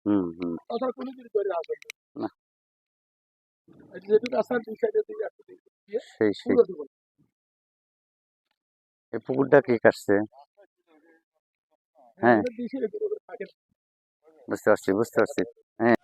হুম হুম। তাছাড়া কোনো কিছু তৈরি হবে না। না, এই যেটুকু রাস্তার দুই সাইডে দিয়ে একটা দিয়ে সেই সেই পুরো দিব। এই পুকুরটা কে কাটছে? হ্যাঁ, আমাদের দুই সাইডে দুটো করে থাকে। বুঝতে পারছি বুঝতে পারছি। হ্যাঁ।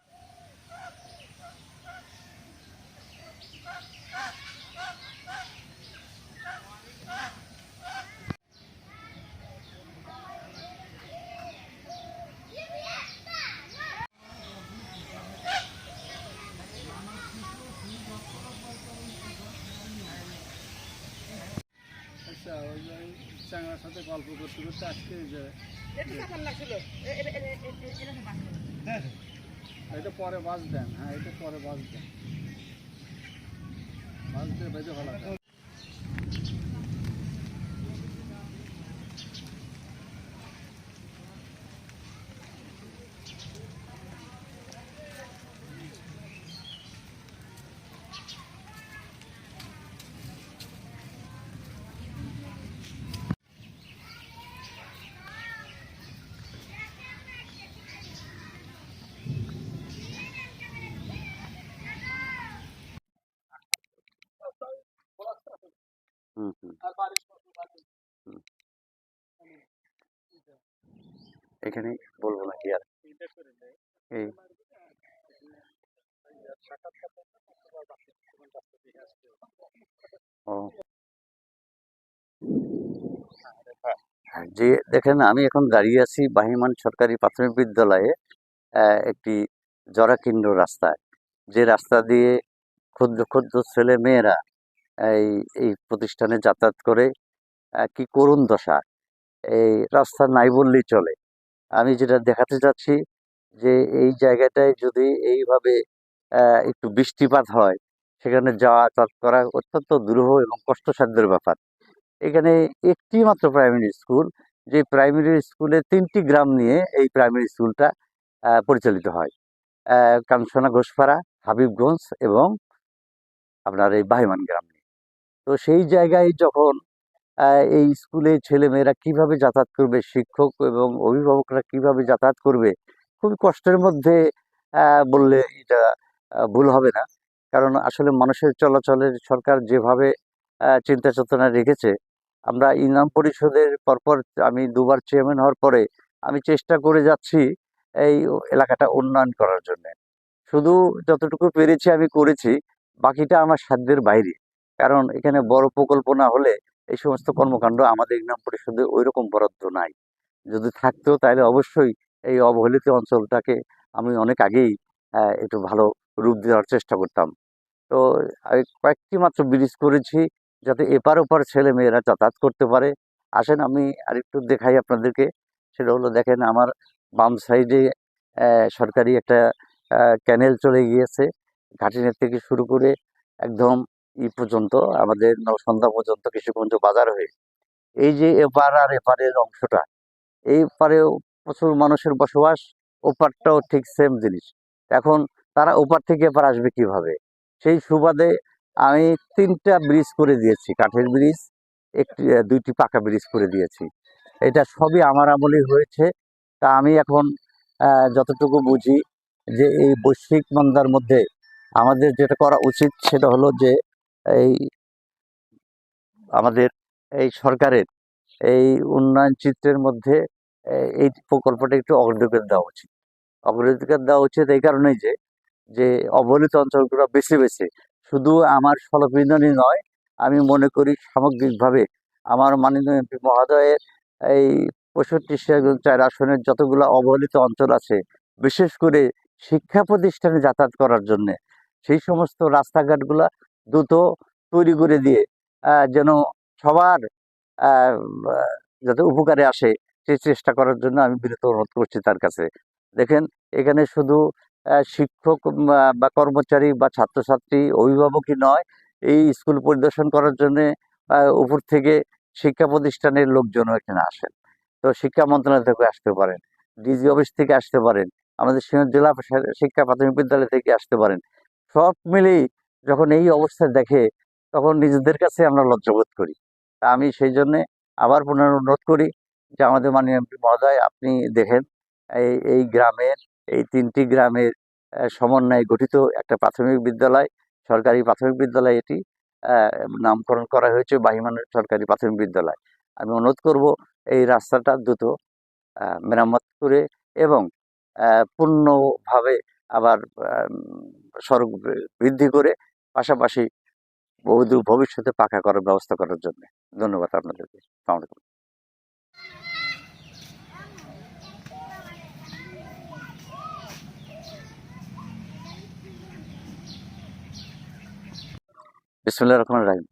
আচ্ছা, ওই যে চাংড়ার সাথে গল্প করতে করতে আজকে যে এটা পরে বাস দেন, হ্যাঁ এটা পরে বাস দেন, বাস দিয়ে বেঁধে ভালো। হুম হুম আর বারিশ হুম। এখানে বলবো নাকি আর? এই ও হ্যাঁ, যে দেখেন আমি এখন দাঁড়িয়ে আছি বাহিমান সরকারি প্রাথমিক বিদ্যালয়ে, একটি জরাকীর্ণ রাস্তায়, যে রাস্তা দিয়ে ক্ষুদ্র ক্ষুদ্র ছেলে মেয়েরা এই এই প্রতিষ্ঠানে যাতায়াত করে। কি করুণ দশা! এই রাস্তা নাই বললেই চলে। আমি যেটা দেখাতে চাচ্ছি যে এই জায়গাটায় যদি এইভাবে একটু বৃষ্টিপাত হয়, সেখানে যাতায়াত করা অত্যন্ত দুরূহ এবং কষ্টসাধ্যের ব্যাপার। এখানে একটি মাত্র প্রাইমারি স্কুল, যে প্রাইমারি স্কুলে ৩টি গ্রাম নিয়ে এই প্রাইমারি স্কুলটা পরিচালিত হয়। কাঞ্চনা ঘোষপাড়া, হাবিবগঞ্জ এবং আপনার এই বাহিমান গ্রাম নিয়ে। তো সেই জায়গায় যখন এই স্কুলে ছেলেমেয়েরা কিভাবে যাতায়াত করবে, শিক্ষক এবং অভিভাবকরা কিভাবে যাতায়াত করবে, খুবই কষ্টের মধ্যে বললে এটা ভুল হবে না। কারণ আসলে মানুষের চলাচলের সরকার যেভাবে চিন্তা চেতনা রেখেছে, আমরা ইউনিয়ন পরিষদের পরপর আমি দুবার চেয়ারম্যান হওয়ার পরে আমি চেষ্টা করে যাচ্ছি এই এলাকাটা উন্নয়ন করার জন্য। শুধু যতটুকু পেরেছি আমি করেছি, বাকিটা আমার সাধ্যের বাইরে। কারণ এখানে বড় প্রকল্প না হলে এই সমস্ত কর্মকাণ্ড আমাদের ইউনিয়ন পরিষদে ওইরকম বরাদ্দ নাই। যদি থাকতো তাহলে অবশ্যই এই অবহেলিত অঞ্চলটাকে আমি অনেক আগেই একটু ভালো রূপ দেওয়ার চেষ্টা করতাম। তো আমি কয়েকটি মাত্র ব্রিজ করেছি যাতে এপার ওপার ছেলে মেয়েরা যাতায়াত করতে পারে। আসেন আমি আরেকটু দেখাই আপনাদেরকে। সেটা হলো দেখেন আমার বাম সাইডে সরকারি একটা ক্যানেল চলে গিয়েছে, ঘাটিনের থেকে শুরু করে একদম পর্যন্ত, আমাদের নরসন্ধ্যা পর্যন্ত কিশোরগঞ্জ বাজার হয়ে। এই যে এপার আর এপারের অংশটা, এই পারেও প্রচুর মানুষের বসবাস, ওপারটাও ঠিক সেম জিনিস। এখন তারা ওপার থেকে এপার আসবে কিভাবে? সেই সুবাদে আমি ৩টা ব্রিজ করে দিয়েছি, কাঠের ব্রিজ, একটি ২টি পাকা ব্রিজ করে দিয়েছি। এটা সবই আমার আমলেই হয়েছে। তা আমি এখন যতটুকু বুঝি যে এই বৈশ্বিক মন্দার মধ্যে আমাদের যেটা করা উচিত সেটা হলো যে এই আমাদের এই সরকারের এই উন্নয়ন চিত্রের মধ্যে এই প্রকল্পটা একটু অগ্রাধিকার দেওয়া উচিত। অগ্রাধিকার দেওয়া উচিত এই কারণেই যে যে অবহেলিত অঞ্চলগুলো বেছে বেছে, শুধু আমার স্বল্পীজনই নয়, আমি মনে করি সামগ্রিকভাবে আমার মাননীয় এমপি মহোদয়ের এই ৬৫/৪ আসনের যতগুলো অবহেলিত অঞ্চল আছে, বিশেষ করে শিক্ষা প্রতিষ্ঠানে যাতায়াত করার জন্যে সেই সমস্ত রাস্তাঘাটগুলা দ্রুত তৈরি করে দিয়ে যেন সবার আহ, আহ, যাতে উপকারে আসে সেই চেষ্টা করার জন্য আমি বিনীত অনুরোধ করছি তার কাছে। দেখেন এখানে শুধু শিক্ষক বা কর্মচারী বা ছাত্রছাত্রী অভিভাবকই নয়, এই স্কুল পরিদর্শন করার জন্যে উপর থেকে শিক্ষা প্রতিষ্ঠানের লোকজনও এখানে আসেন। তো শিক্ষা মন্ত্রণালয় থেকে আসতে পারেন, ডিজি অফিস থেকে আসতে পারেন, আমাদের সিনিয়র জেলা শিক্ষা প্রাথমিক বিদ্যালয় থেকে আসতে পারেন। সব মিলেই যখন এই অবস্থা দেখে তখন নিজেদের কাছে আমরা লজ্জাবোধ করি। তা আমি সেই জন্যে আবার পুনরায় অনুরোধ করি যে আমাদের মাননীয় এমপি মহোদয় আপনি দেখেন এই গ্রামের, এই ৩টি গ্রামের সমন্বয়ে গঠিত একটা প্রাথমিক বিদ্যালয়, সরকারি প্রাথমিক বিদ্যালয় এটি। নামকরণ করা হয়েছে বাহিমান সরকারি প্রাথমিক বিদ্যালয়। আমি অনুরোধ করব এই রাস্তাটা দ্রুত মেরামত করে এবং পূর্ণভাবে আবার সড়ক বৃদ্ধি করে পাশাপাশি বহুদূর ভবিষ্যতে পাকা করার ব্যবস্থা করার জন্য। ধন্যবাদ আপনাদেরকে। আসসালামু আলাইকুম। বিসমিল্লাহির রহমানির রহিম।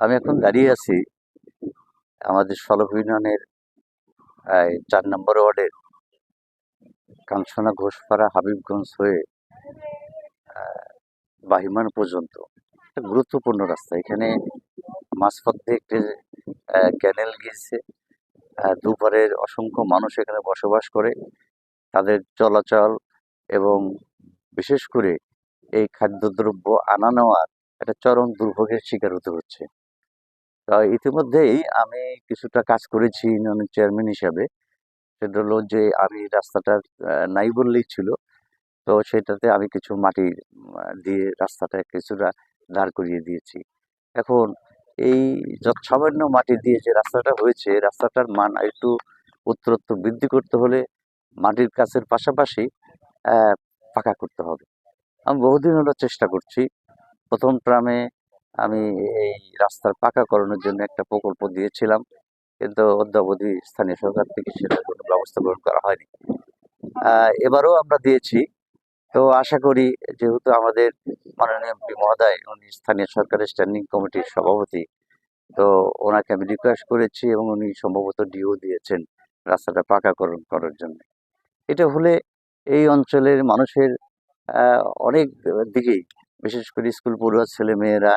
আমি এখন দাঁড়িয়ে আছি আমাদের সলভ ইউনিয়নের ৪ নম্বর ওয়ার্ডের কাঞ্চনা ঘোষপাড়া হাবিবগঞ্জ হয়ে বাহিমান পর্যন্ত একটা গুরুত্বপূর্ণ রাস্তা। এখানে মাঝপথ দিয়ে একটি ক্যানেল গিয়েছে। দুপারের অসংখ্য মানুষ এখানে বসবাস করে। তাদের চলাচল এবং বিশেষ করে এই খাদ্যদ্রব্য আনা নেওয়ার একটা চরম দুর্ভোগের শিকার হতে হচ্ছে। তো ইতিমধ্যেই আমি কিছুটা কাজ করেছি ইউনিয়নের চেয়ারম্যান হিসাবে। সেটা হলো যে আমি রাস্তাটা নাই বললেই ছিল। তো সেটাতে আমি কিছু মাটি দিয়ে রাস্তাটা কিছুটা দাঁড় করিয়ে দিয়েছি। এখন এই সামান্য মাটি দিয়ে যে রাস্তাটা হয়েছে, রাস্তাটার মান একটু উত্তরোত্তর বৃদ্ধি করতে হলে মাটির কাজের পাশাপাশি পাকা করতে হবে। আমি বহুদিন হলো চেষ্টা করছি। প্রথম ট্রামে আমি এই রাস্তার পাকাকরণের জন্য একটা প্রকল্প দিয়েছিলাম, কিন্তু অদ্যাবধি স্থানীয় সরকার থেকে সেটার কোনো ব্যবস্থা গ্রহণ করা হয়নি। এবারও আমরা দিয়েছি। তো আশা করি, যেহেতু আমাদের মাননীয় এমপি মহোদয় উনি স্থানীয় সরকারের স্ট্যান্ডিং কমিটির সভাপতি, তো ওনাকে আমি রিকোয়েস্ট করেছি এবং উনি সম্ভবত ডিও দিয়েছেন রাস্তাটা পাকাকরণ করার জন্য। এটা হলে এই অঞ্চলের মানুষের অনেক দিকেই, বিশেষ করে স্কুল পড়ুয়া ছেলে মেয়েরা,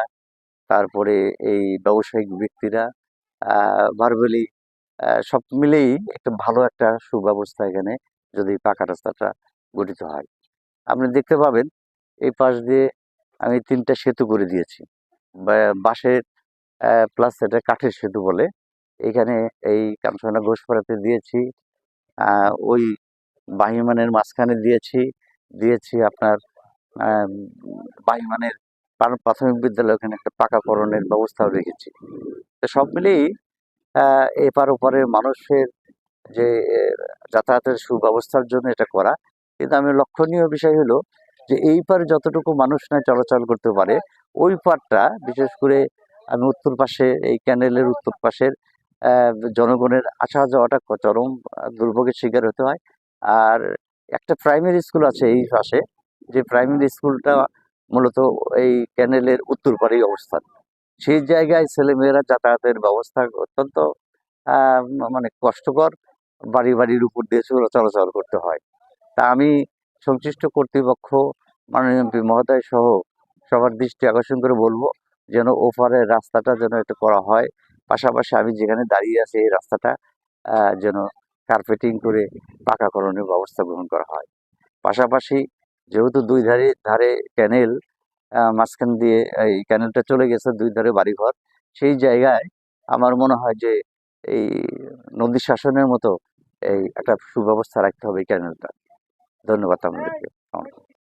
তারপরে এই ব্যবসায়িক ব্যক্তিরা, ভার্বালি সব মিলেই একটা ভালো একটা সুব্যবস্থা এখানে যদি পাকা রাস্তাটা গঠিত হয়। আপনি দেখতে পাবেন এই পাশ দিয়ে আমি ৩টা সেতু করে দিয়েছি, বাঁশের প্লাস এটা কাঠের সেতু বলে। এখানে এই কাঞ্চনা ঘোষপাড়াতে দিয়েছি, ওই বাহিমানের মাঝখানে দিয়েছি, দিয়েছি আপনার বাহিমানের প্রাথমিক বিদ্যালয়, ওখানে একটা পাকাকরণের ব্যবস্থাও রেখেছি। তো সব মিলিয়েই এপার ওপারের মানুষের যে যাতায়াতের সুব্যবস্থার জন্য এটা করা। কিন্তু আমি লক্ষণীয় বিষয় হলো যে এই পারে যতটুকু মানুষ না চলাচল করতে পারে, ওই পারটা বিশেষ করে আমি উত্তর পাশে এই ক্যানেলের উত্তর পাশের জনগণের আসা যাওয়াটা চরম দুর্ভোগের শিকার হতে হয়। আর একটা প্রাইমারি স্কুল আছে এই পাশে, যে প্রাইমারি স্কুলটা মূলত এই ক্যানেলের উত্তর পারেই অবস্থান। সেই জায়গায় ছেলেমেয়েরা যাতায়াতের ব্যবস্থা অত্যন্ত মানে কষ্টকর। বাড়ির উপর দিয়ে চলাচল করতে হয়। তা আমি সংশ্লিষ্ট কর্তৃপক্ষ, মাননীয় এমপি মহোদয় সহ সবার দৃষ্টি আকর্ষণ করে বলবো যেন ওপারের রাস্তাটা যেন এটা করা হয়। পাশাপাশি আমি যেখানে দাঁড়িয়ে আছি এই রাস্তাটা যেন কার্পেটিং করে পাকাকরণের ব্যবস্থা গ্রহণ করা হয়। পাশাপাশি যেহেতু দুই ধারে ক্যানেল, মাঝখান দিয়ে এই ক্যানেলটা চলে গেছে, দুই ধারে বাড়িঘর, সেই জায়গায় আমার মনে হয় যে এই নদী শাসনের মতো এই একটা সুব্যবস্থা রাখতে হবে এই ক্যানেলটা। ধন্যবাদ আপনাদেরকে।